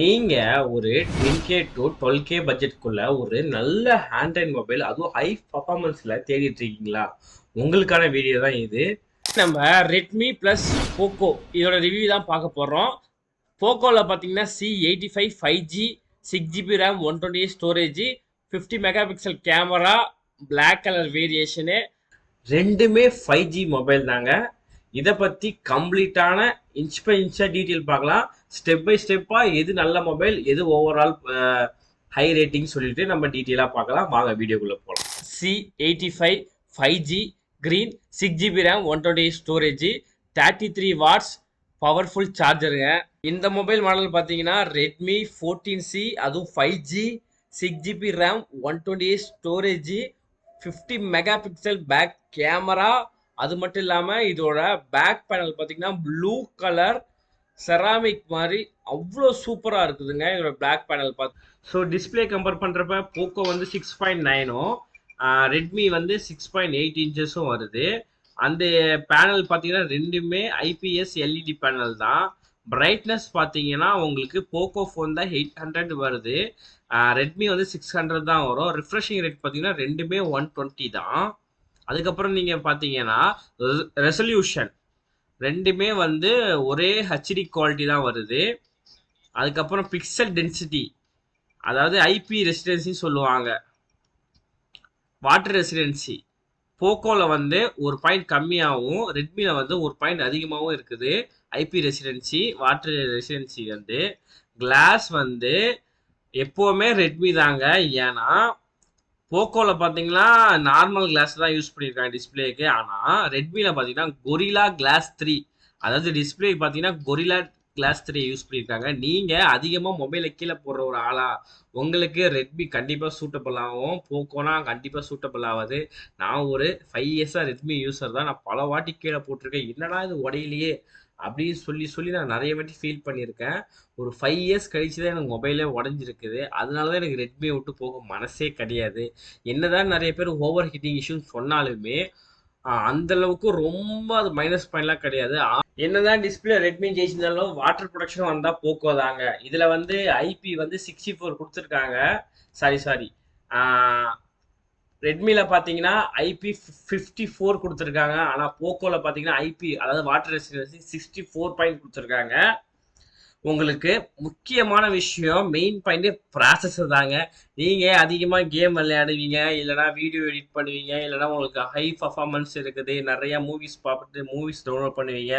நீங்க ஒரு 10K to 12K பட்ஜெட்குள்ள ஒரு நல்ல ஆண்ட்ராய்ட் மொபைல் அதுவும் ஹை பர்ஃபார்மன்ஸ்ல தேடிட்டு இருக்கீங்களா? உங்களுக்கான வீடியோ தான் இது. நம்ம ரெட்மி பிளஸ் போக்கோ இதோட ரிவ்யூ தான் பார்க்க போறோம். போக்கோல பார்த்தீங்கன்னா C85 5G 6GB RAM 128 storage 50 mega pixel camera black colour variation ரெண்டுமே 5G மொபைல் தாங்க. இதை பற்றி கம்ப்ளீட்டான இன்ச் பை இன்ச்சாக டீட்டெயில் பார்க்கலாம். ஸ்டெப் பை ஸ்டெப்பாக எது நல்ல மொபைல் எது ஓவரால் ஹை ரேட்டிங் சொல்லிட்டு நம்ம டீட்டெயிலாக பார்க்கலாம். வாங்க வீடியோக்குள்ளே போகலாம். C85 5G green 6GB RAM 128 storage 33 watts powerful சார்ஜருங்க. இந்த மொபைல் மாடல் பார்த்தீங்கன்னா ரெட்மி 14C அதுவும் 5G 6GB RAM 128 storage 50 mega pixel back camera. அது மட்டும் இல்லாமல் இதோட பேக் பேனல் பார்த்தீங்கன்னா ப்ளூ கலர் செராமிக் மாதிரி அவ்வளோ சூப்பராக இருக்குதுங்க இதோட பேக் பேனல் பார்த்து. ஸோ டிஸ்பிளே கம்பேர் பண்ணுறப்ப போக்கோ வந்து 6.9ம் ரெட்மி வந்து 6.8 இன்ச்சஸும் வருது. அந்த பேனல் பார்த்தீங்கன்னா ரெண்டுமே ஐபிஎஸ் எல்இடி பேனல் தான். பிரைட்னஸ் பார்த்தீங்கன்னா உங்களுக்கு போக்கோ ஃபோன் தான் 800 வருது, ரெட்மி வந்து 600 தான் வரும். ரிஃப்ரெஷிங் ரேட் பார்த்தீங்கன்னா ரெண்டுமே 120 தான். அதுக்கப்புறம் நீங்கள் பார்த்தீங்கன்னா ரெசல்யூஷன் ரெண்டுமே வந்து ஒரே ஹெச்டி குவாலிட்டி தான் வருது. அதுக்கப்புறம் பிக்சல் டென்சிட்டி அதாவது ஐபி ரெசிடென்சின்னு சொல்லுவாங்க, வாட்டர் ரெசிடென்சி போக்கோவில் வந்து ஒரு பாயிண்ட் கம்மியாகவும் ரெட்மியில் வந்து ஒரு பாயிண்ட் அதிகமாகவும் இருக்குது. ஐபி ரெசிடென்சி வாட்டர் ரெசிடென்சி வந்து கிளாஸ் வந்து எப்போவுமே ரெட்மி தாங்க. ஏன்னா போக்கோவில் பார்த்தீங்கன்னா நார்மல் கிளாஸ் தான் யூஸ் பண்ணியிருக்காங்க டிஸ்பிளேக்கு. ஆனால் ரெட்மியில் பார்த்தீங்கன்னா கொரில்லா கிளாஸ் 3 அதாவது டிஸ்பிளே பார்த்தீங்கன்னா கொரில்லா கிளாஸ் 3 யூஸ் பண்ணியிருக்காங்க. நீங்கள் அதிகமாக மொபைலை கீழே போடுற ஒரு ஆளா உங்களுக்கு ரெட்மி கண்டிப்பாக சூட்டபிள் ஆகும். போக்கோனா கண்டிப்பாக சூட்டபிள் ஆகாது. நான் ஒரு 5 இயர்ஸாக ரெட்மி யூஸர் தான். நான் பல வாட்டி கீழே போட்டிருக்கேன், என்னடா இது உடையிலையே அப்படின்னு சொல்லி சொல்லி நான் நிறைய வாட்டி ஃபீல் பண்ணியிருக்கேன். ஒரு 5 இயர்ஸ் கழிச்சு தான் எனக்கு மொபைலே உடஞ்சிருக்குது. அதனால தான் எனக்கு ரெட்மியை விட்டு போக மனசே கிடையாது. என்னதான் நிறைய பேர் ஓவர் ஹீட்டிங் இஷ்யூன்னு சொன்னாலுமே அந்த அளவுக்கு ரொம்ப அது மைனஸ் பாயிண்ட்லாம் கிடையாது. என்னதான் டிஸ்பிளே ரெட்மி ஜெயிச்சிருந்தாலும் வாட்டர் ப்ரொடக்ஷன் வந்தால் போக்கோ தாங்க. இதில் வந்து ஐபி வந்து 64 கொடுத்துருக்காங்க. சாரி ரெட்மியில் பார்த்தீங்கன்னா ஐபி 54 கொடுத்துருக்காங்க. ஆனால் போக்கோவில் பார்த்தீங்கன்னா ஐபி அதாவது வாட்டர் ரெசிஸ்டன்சி 64 பாயிண்ட் கொடுத்துருக்காங்க. உங்களுக்கு முக்கியமான விஷயம் மெயின் பாயிண்ட் ப்ராசஸர் தாங்க. நீங்கள் அதிகமாக கேம் விளையாடுவீங்க, இல்லைனா வீடியோ எடிட் பண்ணுவீங்க, இல்லைனா உங்களுக்கு ஹை பர்ஃபார்மன்ஸ் இருக்குது, நிறையா மூவிஸ் பார்த்துட்டு மூவிஸ் டவுன்லோட் பண்ணுவீங்க,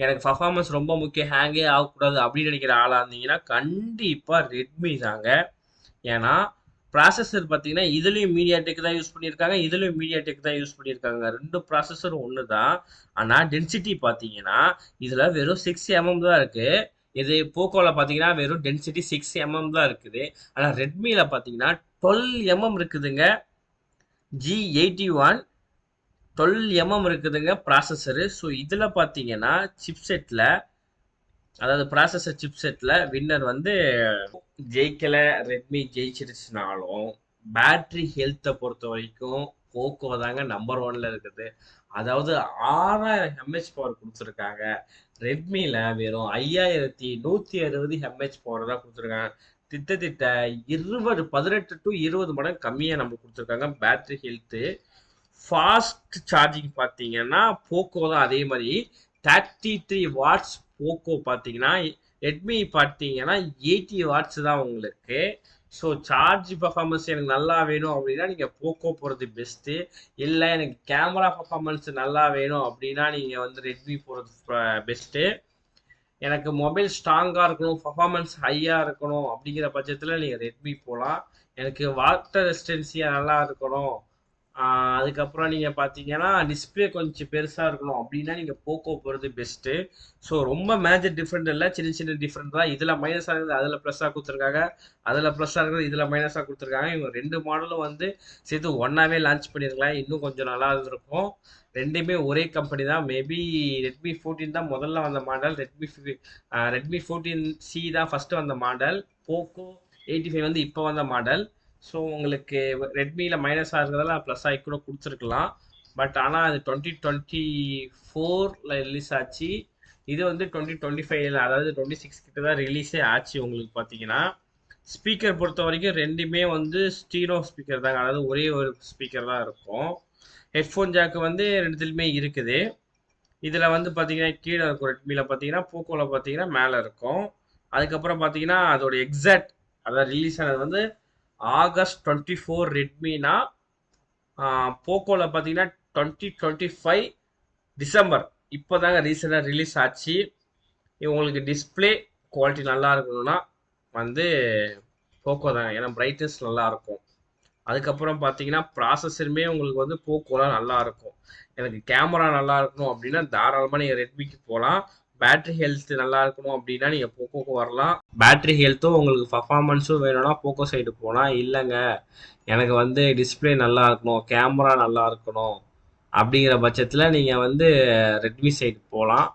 எனக்கு பர்ஃபார்மன்ஸ் ரொம்ப முக்கியம், ஹேங்கே ஆகக்கூடாது அப்படின்னு நினைக்கிற ஆளாக இருந்தீங்கன்னா கண்டிப்பாக ரெட்மி தாங்க. ஏன்னா ப்ராசஸர் பார்த்தீங்கன்னா இதுலேயும் மீடியாடெக் தான் யூஸ் பண்ணியிருக்காங்க, இதுலேயும் மீடியாடெக் தான் யூஸ் பண்ணியிருக்காங்க. ரெண்டு ப்ராசஸரும் ஒன்று தான். ஆனால் டென்சிட்டி பார்த்தீங்கன்னா இதில் வெறும் 6mm தான் இருக்குது. இது போக்கோவில் பார்த்தீங்கன்னா வெறும் டென்சிட்டி 6mm தான் இருக்குது. ஆனால் ரெட்மியில் பார்த்தீங்கன்னா 12mm இருக்குதுங்க. G81 12mm இருக்குதுங்க ப்ராசஸரு. ஸோ இதில் பார்த்தீங்கன்னா சிப்செட்டில் அதாவது ப்ராசஸர் சிப்செட்டில் வின்னர் வந்து ஜெயிக்கலை, ரெட்மி ஜெயிச்சிருச்சுனாலும் பேட்ரி ஹெல்த்தை பொறுத்த வரைக்கும் போக்கோ தாங்க நம்பர் 1ல் இருக்குது. அதாவது 6000 எம்ஹெச் பவர் கொடுத்துருக்காங்க. ரெட்மியில் வெறும் 5160 எம்ஹெச் பவர் தான் கொடுத்துருக்காங்க. திட்டத்திட்ட 18 டு 20 மடங்கு கம்மியாக நம்ம கொடுத்துருக்காங்க பேட்ரி ஹெல்த்து. ஃபாஸ்ட் சார்ஜிங் பார்த்தீங்கன்னா போக்கோ தான் அதே மாதிரி 33 வாட்ஸ். போக்கோ பார்த்தீங்கன்னா ரெட்மி பார்த்தீங்கன்னா 80 வாட்ஸ் தான் உங்களுக்கு. ஸோ சார்ஜ் பர்ஃபார்மன்ஸ் எனக்கு நல்லா வேணும் அப்படின்னா நீங்கள் போக்கோ போகிறது பெஸ்ட்டு. இல்லை எனக்கு கேமரா பர்ஃபார்மன்ஸ் நல்லா வேணும் அப்படின்னா நீங்கள் வந்து ரெட்மி போகிறது பெஸ்ட்டு. எனக்கு மொபைல் ஸ்ட்ராங்காக இருக்கணும், பர்ஃபார்மன்ஸ் ஹையாக இருக்கணும் அப்படிங்கிற பட்சத்தில் நீங்கள் ரெட்மி போகலாம். எனக்கு வாட்டர் ரெசிஸ்டன்சியாக நல்லா இருக்கணும், அதுக்கப்புறம் நீங்கள் பார்த்தீங்கன்னா டிஸ்பிளே கொஞ்சம் பெருசாக இருக்கணும் அப்படின்னா நீங்கள் போக்கோ போகிறது பெஸ்ட்டு. ஸோ ரொம்ப மேஜர் டிஃப்ரெண்ட் இல்லை, சின்ன சின்ன டிஃப்ரெண்ட் தான். இதில் மைனஸாக இருக்குது அதில் ப்ளஸ்ஸாக கொடுத்துருக்காங்க, அதில் ப்ளஸ்ஸாக இருக்குது இதில் மைனஸாக கொடுத்துருக்காங்க. இவங்க ரெண்டு மாடலும் வந்து சேர்த்து ஒன்றாவே லான்ச் பண்ணியிருக்கலாம், இன்னும் கொஞ்சம் நல்லா இருந்திருக்கும். ரெண்டுமே ஒரே கம்பெனி தான். மேபி ரெட்மி 14 தான் முதல்ல வந்த மாடல், ரெட்மி 14C தான் ஃபஸ்ட்டு வந்த மாடல், போக்கோ 85 வந்து இப்போ வந்த மாடல். ஸோ உங்களுக்கு ரெட்மியில் மைனஸாக இருக்கிறதால ப்ளஸ் ஆகி கூட கொடுத்துருக்கலாம். பட் ஆனால் அது 2024ல் ரிலீஸ் ஆச்சு. இது வந்து 2025 அதாவது 26 கிட்ட தான் ரிலீஸே ஆச்சு உங்களுக்கு பார்த்தீங்கன்னா. ஸ்பீக்கர் பொறுத்த வரைக்கும் ரெண்டுமே வந்து ஸ்டீரியோ ஸ்பீக்கர் தாங்க. அதாவது ஒரே ஒரு ஸ்பீக்கர் தான் இருக்கும். ஹெட்ஃபோன் ஜாக்கு வந்து ரெண்டுத்துலையுமே இருக்குது. இதில் வந்து பார்த்தீங்கன்னா கீழே இருக்கும். ரெட்மியில் பார்த்தீங்கன்னா, போக்கோவில் பார்த்தீங்கன்னா மேலே இருக்கும். அதுக்கப்புறம் பார்த்தீங்கன்னா அதோட எக்ஸாக்ட் அதாவது ரிலீஸ் ஆனது வந்து ஆகஸ்ட் 24 ரெட்மினா, போக்கோவில் பார்த்தீங்கன்னா 2025 டிசம்பர். இப்போ தாங்க ரீசெண்டாக ரிலீஸ் ஆச்சு. உங்களுக்கு டிஸ்பிளே குவாலிட்டி நல்லா இருக்கணும்னா வந்து போக்கோ தாங்க. ஏன்னா பிரைட்னஸ் நல்லா இருக்கும். அதுக்கப்புறம் பார்த்தீங்கன்னா ப்ராசஸருமே உங்களுக்கு வந்து போக்கோலாம் நல்லா இருக்கும். எனக்கு கேமரா நல்லா இருக்கணும் அப்படின்னா தாராளமாக நீங்கள் ரெட்மிக்கு போகலாம். பேட்டரி ஹெல்த் நல்லா இருக்கணும் அப்படின்னா நீங்கள் போக்கோக்கு வரலாம். பேட்டரி ஹெல்த்தும் உங்களுக்கு பர்ஃபார்மன்ஸும் வேணும்னா போக்கோ சைடு போனால், இல்லைங்க எனக்கு வந்து டிஸ்பிளே நல்லா இருக்கணும், கேமரா நல்லா இருக்கணும் அப்படிங்கிற பட்சத்தில் நீங்கள் வந்து ரெட்மி சைடு போகலாம்.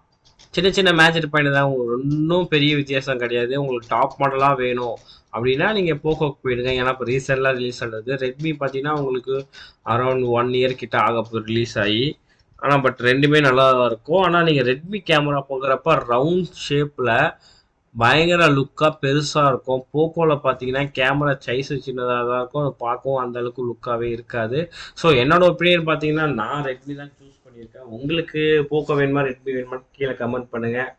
சின்ன சின்ன மேஜர் பாயிண்ட் தான், உங்களுக்கு ஒன்றும் பெரிய வித்தியாசம் கிடையாது. உங்களுக்கு டாப் மாடலாக வேணும் அப்படின்னா நீங்கள் போக்கோக்கு போயிடுங்க. ஏன்னா இப்போ ரீசெண்டாக ரிலீஸ் ஆனது. ரெட்மி பார்த்தீங்கன்னா உங்களுக்கு அரௌண்ட் 1 இயர் கிட்ட ஆக போகுது ரிலீஸ் ஆகி. ஆனால் பட் ரெண்டுமே நல்லா தான் இருக்கும். ஆனால் நீங்கள் ரெட்மி கேமரா போகிறப்ப ரவுண்ட் ஷேப்பில் பயங்கர லுக்காக பெருசாக இருக்கும். போக்கோவில் பார்த்தீங்கன்னா கேமரா சைஸ் சின்னதாக தான் இருக்கும். அது பார்க்கவும் அந்த அளவுக்கு லுக்காகவே இருக்காது. ஸோ என்னோட ஒப்பீனியன் பார்த்தீங்கன்னா நான் ரெட்மி தான் சூஸ் பண்ணியிருக்கேன். உங்களுக்கு போக்கோ வேணுமா ரெட்மி வேணுமா கீழே கமெண்ட் பண்ணுங்கள்.